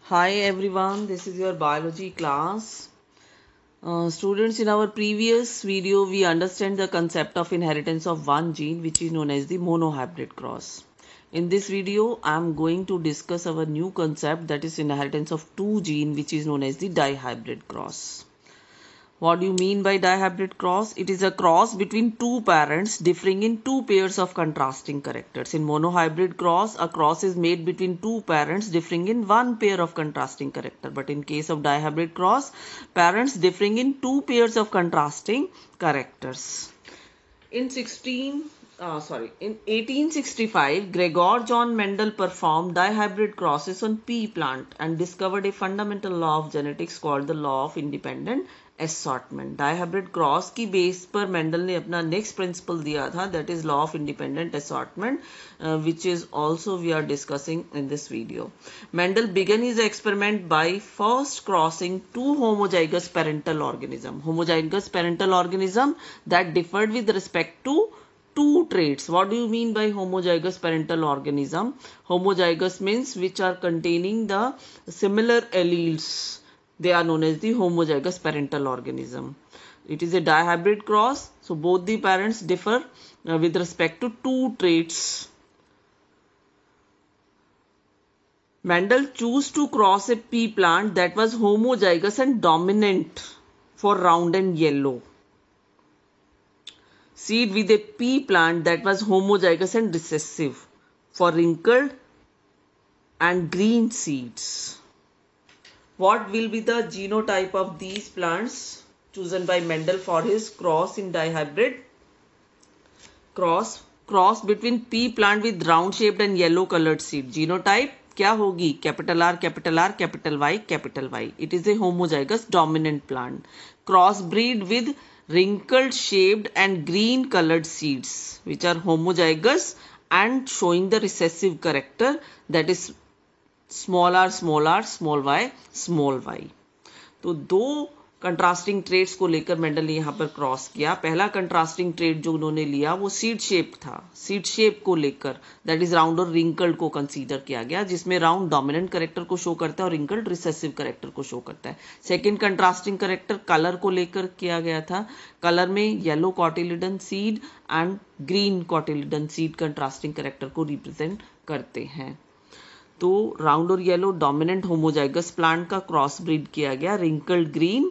Hi everyone, this is your biology class. Students, in our previous video, we understand the concept of inheritance of one gene, which is known as the monohybrid cross. In this video, I am going to discuss our new concept, that is inheritance of two gene, which is known as the dihybrid cross. What do you mean by dihybrid cross? It is a cross between two parents differing in two pairs of contrasting characters. In monohybrid cross, a cross is made between two parents differing in one pair of contrasting character. But in case of dihybrid cross, parents differing in two pairs of contrasting characters. In 1865, Gregor John Mendel performed dihybrid crosses on pea plant and discovered a fundamental law of genetics called the law of independent assortment. Dihybrid cross की base पर Mendel ने अपना next principle दिया था, that is law of independent assortment, which is also we are discussing in this video. Mendel began his experiment by first crossing two homozygous parental organism that differed with respect to two traits. What do you mean by homozygous parental organism? Homozygous means which are containing the similar alleles. They are known as the homozygous parental organism. It is a dihybrid cross, so both the parents differ with respect to two traits. Mendel chose to cross a pea plant that was homozygous and dominant for round and yellow seed with a pea plant that was homozygous and recessive for wrinkled and green seeds. What will be the genotype of these plants chosen by Mendel for his cross in dihybrid? Cross between pea plant with round shaped and yellow colored seed. Genotype क्या होगी? Capital R capital Y. It is a homozygous dominant plant. Cross breed with wrinkled shaped and green colored seeds which are homozygous and showing the recessive character, that is small r, small y. तो दो contrasting trades को लेकर Mendel ने यहाँ पर cross किया. पहला contrasting trade जो उन्होंने लिया वो सीड शेप था. सीड शेप को लेकर, दैट इज राउंड और रिंकल्ड को कंसीडर किया गया, जिसमें राउंड डोमिनेंट कैरेक्टर को शो करता है और रिंकल्ड रिसेसिव कैरेक्टर को शो करता है. सेकेंड कंट्रास्टिंग कैरेक्टर कलर को लेकर किया गया था. कलर में yellow cotyledon seed and green cotyledon seed contrasting character को रिप्रेजेंट करते हैं. तो राउंड और येलो डोमिनेंट होमोजाइगस प्लांट का क्रॉस ब्रीड किया गया wrinkled green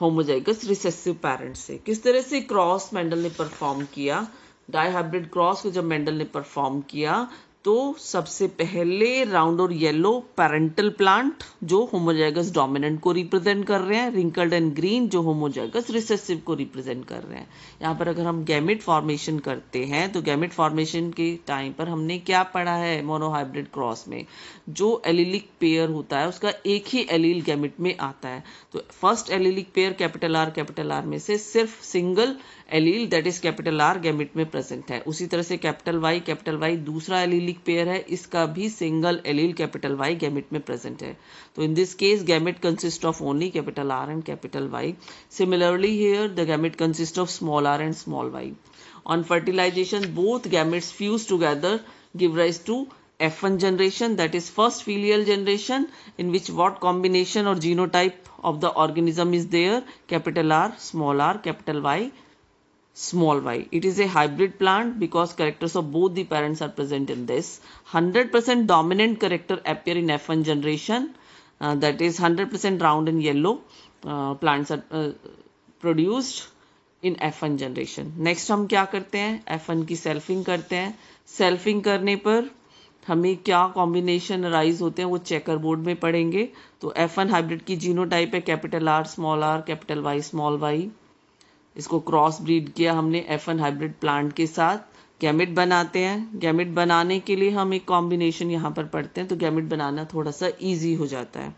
homozygous recessive parent से. किस तरह से क्रॉस मेंडल ने परफॉर्म किया? डाइहाइब्रिड क्रॉस को जब मेंडल ने परफॉर्म किया तो सबसे पहले राउंड और येलो पेरेंटल प्लांट जो होमोजाइगस डोमिनेंट को रिप्रेजेंट कर रहे हैं, रिंकल्ड एंड ग्रीन जो होमोजाइगस रिसेसिव को रिप्रेजेंट कर रहे हैं. यहाँ पर अगर हम गैमेट फॉर्मेशन करते हैं तो गैमेट फॉर्मेशन के टाइम पर हमने क्या पढ़ा है? मोनोहाइब्रिड क्रॉस में जो एलिलिक पेयर होता है उसका एक ही एलील गैमेट में आता है. तो first allelic pair capital R में से सिर्फ single allele that is capital R gamete में प्रेजेंट है. उसी तरह से कैपिटल वाई दूसरा एलीलिक पेयर है, इसका भी single allele capital Y gamete में प्रेजेंट है. तो in this case gamete consist of only capital R and capital Y. Similarly here the gamete consist of small r and small y. On fertilisation both gametes fuse together give rise to F1 generation, that is first filial generation, in which what combination or genotype of the organism is there? Capital R, capital Y, small y. It is a hybrid plant because characters of both the parents are present in this. 100% dominant character appear in F1 generation, that is 100% round and yellow plants are produced in F1 generation. Next हम क्या करते हैं? F1 की selfing करते हैं. Selfing करने पर हमें क्या कॉम्बिनेशन राइज होते हैं वो चेकर बोर्ड में पढ़ेंगे. तो F1 हाइब्रिड की जीनोटाइप है capital R capital Y small y. इसको क्रॉस ब्रीड किया हमने F1 हाइब्रिड प्लांट के साथ. गैमेट बनाते हैं. गैमेट बनाने के लिए हम एक कॉम्बिनेशन यहाँ पर पढ़ते हैं तो गैमेट बनाना थोड़ा सा इजी हो जाता है.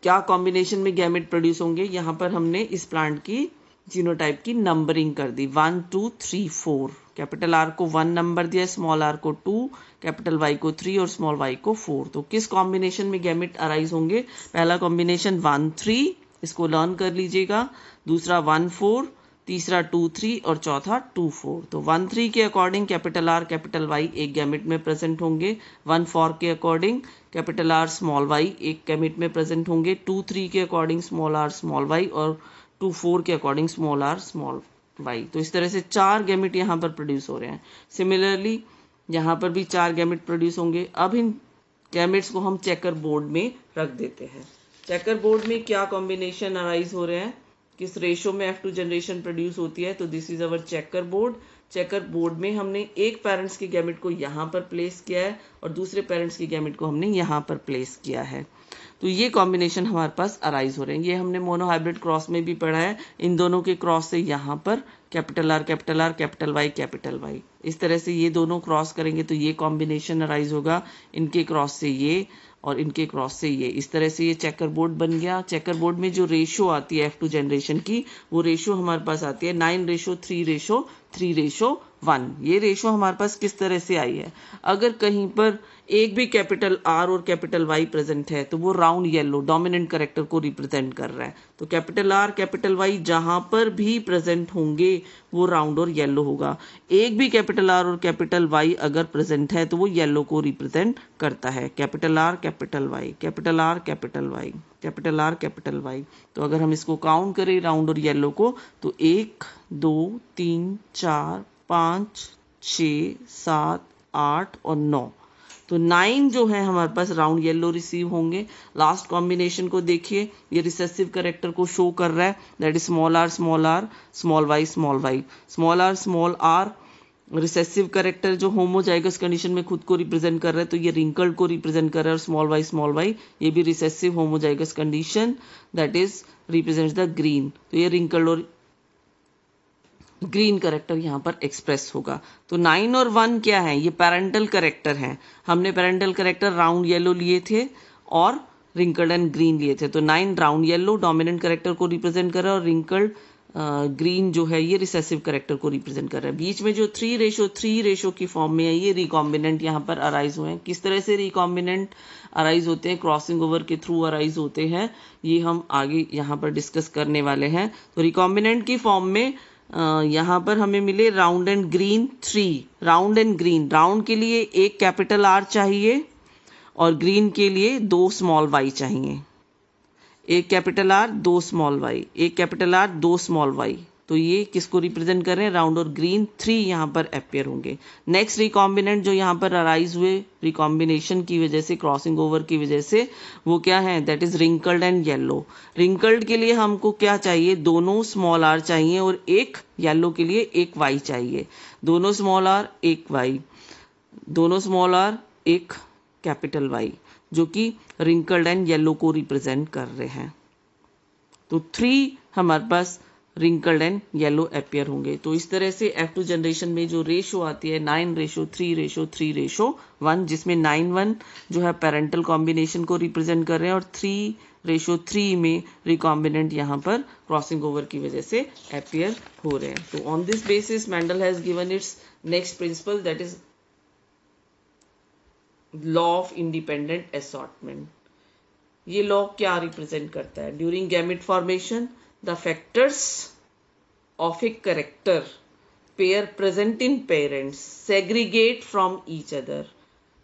क्या कॉम्बिनेशन में गैमेट प्रोड्यूस होंगे? यहाँ पर हमने इस प्लांट की जीनोटाइप की नंबरिंग कर दी 1 2 3 4. कैपिटल आर को 1 नंबर दिया, स्मॉल आर को 2, कैपिटल वाई को 3 और स्मॉल वाई को 4. तो किस कॉम्बिनेशन में गैमेट अराइज होंगे? पहला कॉम्बिनेशन 1 3, इसको लर्न कर लीजिएगा. दूसरा 1 4, तीसरा 2-3 और चौथा 2-4। तो 1-3 के according capital R capital Y एक गैमेट में प्रेजेंट होंगे। 1-4 के according capital R small y एक गैमेट में प्रेजेंट होंगे। 2-3 के according small r small y और 2-4 के according small r small y. तो इस तरह से 4 गैमेट यहाँ पर प्रोड्यूस हो रहे हैं। सिमिलरली यहाँ पर भी 4 गैमेट प्रोड्यूस होंगे। अब इन गैमेट्स को हम चेकर बोर्ड में रख देते हैं। चेकर बोर्ड में क्या कॉम्बिनेशन अराइज हो रहे हैं, किस रेशो में F2 जनरेशन प्रोड्यूस होती है, तो this is our checker board. Checker board में हमने एक पेरेंट्स के गैमेट को यहाँ पर प्लेस किया है और दूसरे पेरेंट्स के गैमेट को हमने यहाँ पर प्लेस किया है। तो ये कॉम्बिनेशन हमारे पास अराइज हो रहे हैं। ये हमने मोनोहाइब्रिड क्रॉस में भी पढ़ा है। इन दोनों के क्रॉस से यहाँ पर कैपिटल आर कैपिटल वाई इस तरह से ये दोनों क्रॉस करेंगे तो ये कॉम्बिनेशन अराइज होगा। इनके क्रॉस से ये और इनके क्रॉस से ये, इस तरह से ये चेकर बोर्ड बन गया। चेकर बोर्ड में जो रेशो आती है F2 जनरेशन की, वो रेशो हमारे पास आती है 9:3:1। ये रेशो हमारे पास किस तरह से आई है, अगर कहीं पर एक भी कैपिटल आर और कैपिटल वाई प्रेजेंट है तो वो राउंड येलो डोमिनेंट कैरेक्टर को रिप्रेजेंट कर रहा है। तो कैपिटल आर कैपिटल वाई जहां पर भी प्रेजेंट होंगे वो राउंड और येलो होगा। एक भी कैपिटल आर और कैपिटल वाई अगर प्रेजेंट है तो वो येलो को रिप्रेजेंट करता है। Capital R capital Y capital R capital Y capital R capital Y. तो अगर हम इसको काउंट करें राउंड और येलो को तो 1 2 3 4 5 6 7 8 और 9। तो 9 जो है हमारे पास राउंड येलो रिसीव होंगे। लास्ट कॉम्बिनेशन को देखिए, ये रिसेसिव कैरेक्टर को शो कर रहा है, that is small r small y small y. Small r recessive character जो होमोजाइगस कंडीशन में खुद को रिप्रेजेंट कर रहा है, तो ये रिंकल्ड को रिप्रेजेंट कर रहा है। और स्मॉल वाई ये भी recessive homozygous condition that is represents the green. तो ये रिंकल्ड और ग्रीन करेक्टर यहाँ पर एक्सप्रेस होगा। तो 9 और 1 क्या है, ये पेरेंटल करेक्टर है। हमने पेरेंटल करेक्टर राउंड येलो लिए थे और रिंकल्ड एंड ग्रीन लिए थे। तो 9 राउंड येलो डोमिनेंट करेक्टर को रिप्रेजेंट कर रहा है और रिंकल्ड ग्रीन जो है ये रिसेसिव करेक्टर को रिप्रेजेंट कर रहा है। बीच में जो 3 रेशो की फॉर्म में है ये रिकॉम्बिनेंट यहाँ पर अराइज हुए हैं। किस तरह से रिकॉम्बिनेंट अराइज होते हैं, क्रॉसिंग ओवर के थ्रू अराइज होते हैं, ये हम आगे यहाँ पर डिस्कस करने वाले हैं। तो रिकॉम्बिनेंट की फॉर्म में यहाँ पर हमें मिले round and green 3। Round and green, round के लिए एक कैपिटल आर चाहिए और ग्रीन के लिए 2 स्मॉल वाई चाहिए। एक कैपिटल आर 2 स्मॉल वाई, एक कैपिटल आर 2 स्मॉल वाई। तो ये किसको रिप्रेजेंट कर रहे हैं, राउंड और ग्रीन 3 यहाँ पर अपेयर होंगे। नेक्स्ट रिकॉम्बिनेंट जो यहाँ पर अराइज हुए रिकॉम्बिनेशन की वजह से, क्रॉसिंग ओवर की वजह से, वो क्या है, that is wrinkled and yellow. Wrinkled के लिए हमको क्या चाहिए, दोनों स्मॉल आर चाहिए और एक येलो के लिए एक वाई चाहिए। दोनों स्मॉल आर एक वाई, दोनों स्मॉल आर एक कैपिटल वाई, जो कि रिंकल्ड एंड येलो को रिप्रेजेंट कर रहे हैं। तो 3 हमारे पास रिंकल्ड एंड येलो अपेयर होंगे। तो इस तरह से F2 जनरेशन में जो रेशो आती है 9:3:1, जिसमें 9-1 जो है पेरेंटल कॉम्बिनेशन को रिप्रेजेंट कर रहे हैं और 3:3 में रिकॉम्बिनेंट यहाँ पर क्रॉसिंग ओवर की वजह से अपेयर हो रहे हैं। तो on this basis Mendel has given it's next principle, that is law of independent assortment. ये लॉ क्या रिप्रेजेंट करता है, during gamete formation the factors of a character pair present in parents segregate from each other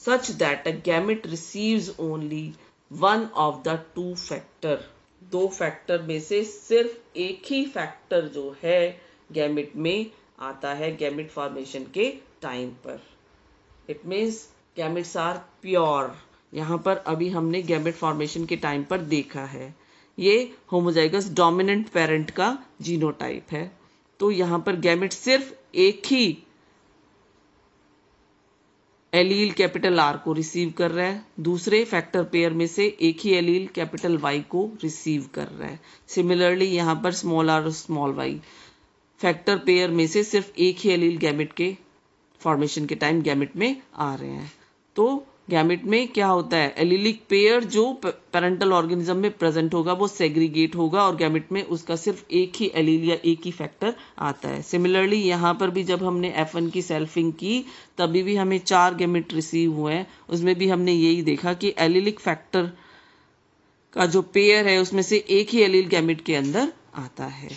such that a gamete receives only one of the 2 factor। 2 factor में से सिर्फ एक ही factor जो है गैमेट में आता है गैमेट फॉर्मेशन के टाइम पर। It means gametes are pure. यहाँ पर अभी हमने गैमेट फॉर्मेशन के टाइम पर देखा है, ये होमोजाइगस डोमिनेंट पेरेंट का जीनोटाइप है। तो यहाँ पर गैमेट सिर्फ एक ही एलील कैपिटल आर को रिसीव कर रहा है, दूसरे फैक्टर पेयर में से एक ही एलील कैपिटल वाई को रिसीव कर रहा है। सिमिलरली यहाँ पर स्मॉल आर और स्मॉल वाई फैक्टर पेयर में से सिर्फ एक ही एलील गैमेट के फॉर्मेशन के टाइम गैमेट में आ रहे हैं। तो गैमेट में क्या होता है, एलिलिक पेयर जो पेरेंटल ऑर्गेनिज्म में प्रेजेंट होगा वो सेग्रीगेट होगा और गैमेट में उसका सिर्फ एक ही एलील या एक ही फैक्टर आता है। सिमिलरली यहाँ पर भी जब हमने F1 की सेल्फिंग की तभी भी हमें 4 गैमेट रिसीव हुए हैं, उसमें भी हमने यही देखा कि एलिलिक फैक्टर का जो पेयर है उसमें से एक ही एलील गैमेट के अंदर आता है।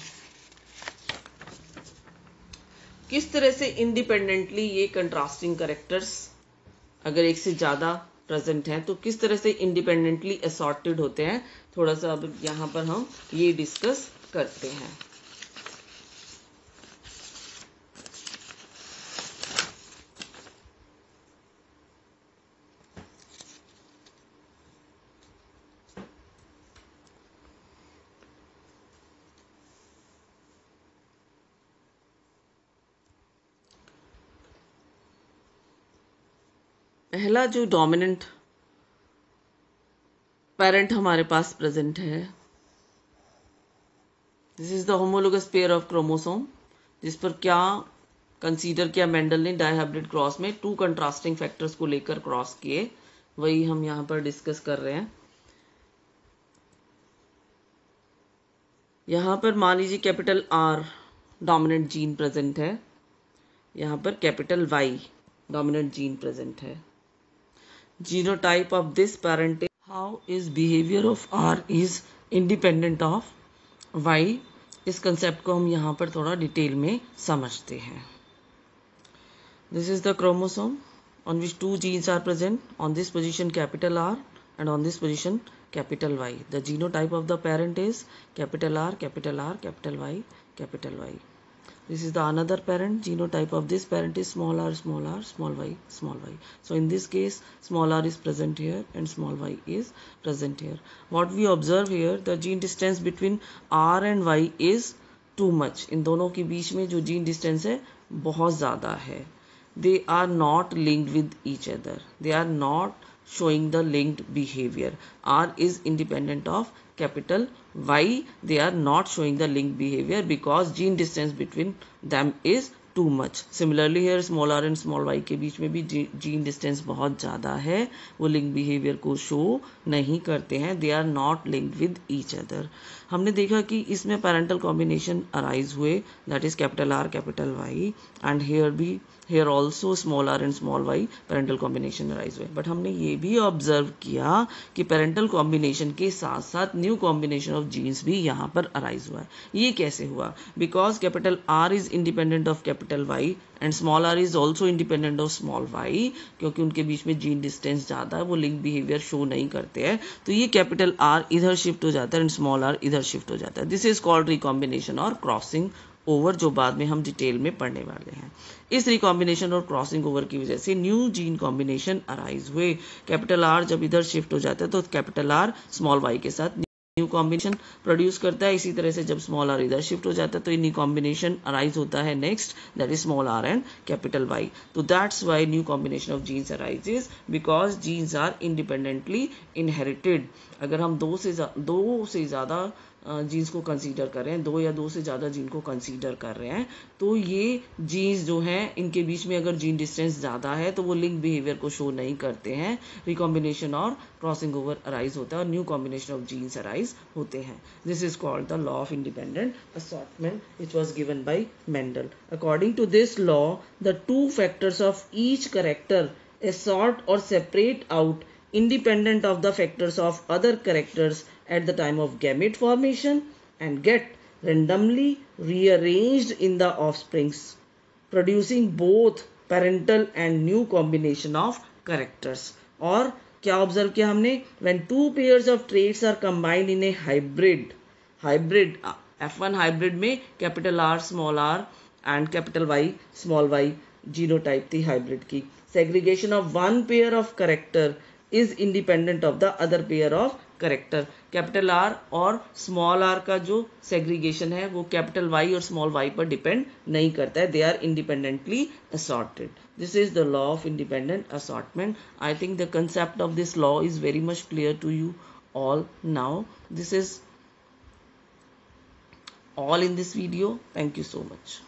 किस तरह से इंडिपेंडेंटली ये कंट्रास्टिंग कैरेक्टर्स अगर एक से ज़्यादा प्रेजेंट हैं तो किस तरह से इंडिपेंडेंटली असॉर्टेड होते हैं, थोड़ा सा अब यहाँ पर हम ये डिस्कस करते हैं। पहला जो डोमिनेंट पेरेंट हमारे पास प्रेजेंट है, this is the homologous pair of chromosome, जिस पर क्या कंसीडर किया मेंडल ने डायहाइब्रिड क्रॉस में 2 कंट्रास्टिंग फैक्टर्स को लेकर क्रॉस किए, वही हम यहाँ पर डिस्कस कर रहे हैं। यहाँ पर मान लीजिए capital R dominant gene present है, यहाँ पर capital Y dominant gene present है। Genotype of this parent, how is behaviour of R is independent of Y, इस कंसेप्ट को हम यहाँ पर थोड़ा डिटेल में समझते हैं। This is the chromosome on which 2 genes are present, on this position capital R and on this position capital Y. The genotype of the parent is capital R, capital R, capital Y, capital Y. This is the another parent. Genotype of this parent is small r, small r, small y, small y. So in this case, small r is present here and small y is present here. What we observe here, the gene distance between R and Y is too much. इन दोनों के बीच में जो gene distance है बहुत ज़्यादा है. They are not linked with each other. They are not showing the linked behavior. R is independent of capital Y. They are not showing the linked behavior because gene distance between them is too much. Similarly here small r and small y के बीच में भी gene distance बहुत ज़्यादा है, वो link behavior को show नहीं करते हैं. They are not linked with each other. हमने देखा कि इसमें parental combination arise हुए, that is capital R capital Y, and here also small r and small y parental combination arise हुए. But हमने ये भी observe किया कि parental combination के साथ साथ new combination of genes भी यहाँ पर arise हुआ है. ये कैसे हुआ? Because capital R is independent of capital Y and small r is also independent of small y, क्योंकि उनके बीच में gene distance ज़्यादा है, वो link behavior show नहीं करते हैं, तो ये capital R इधर shift हो जाता है and small r इधर shift हो जाता है. This is called recombination और crossing ओवर, जो बाद में हम डिटेल में पढ़ने वाले हैं. इस रिकॉम्बिनेशन और क्रॉसिंग ओवर की वजह से न्यू जीन कॉम्बिनेशन अराइज हुए. कैपिटल आर जब इधर शिफ्ट हो जाता है तो कैपिटल आर स्मॉल वाई के साथ न्यू कॉम्बिनेशन प्रोड्यूस करता है. इसी तरह से जब स्मॉल आर इधर शिफ्ट हो जाता है तो न्यू कॉम्बिनेशन अराइज होता है next, that is small r and capital Y. तो that's why new combination of genes arises, because genes are independently inherited. अगर हम दो से ज़्यादा जीन्स को कंसीडर कर रहे हैं, 2 या 2 से ज़्यादा जीन को कंसीडर कर रहे हैं, तो ये जीन्स जो हैं इनके बीच में अगर जीन डिस्टेंस ज़्यादा है तो वो लिंक बिहेवियर को शो नहीं करते हैं. रिकॉम्बिनेशन और क्रॉसिंग ओवर अराइज होता है और new combination of genes arise होते हैं. This is called the law of independent assortment which was given by Mendel. According to this law, the 2 factors of each character assort or separate out independent of the factors of other characters at the time of gamete formation and get randomly rearranged in the offsprings, producing both parental and new combination of characters. और क्या observe किया हमने? when 2 pairs of traits are combined in a hybrid F1 hybrid में capital R small r and capital Y small y genotype थी hybrid की. Segregation of one pair of character is independent of the other pair of character. Capital R और small r का जो segregation है वो capital Y और small y पर depend नहीं करता है. They are independently assorted. This is the law of independent assortment. I think the concept of this law is very much clear to you all now. This is all in this video. Thank you so much.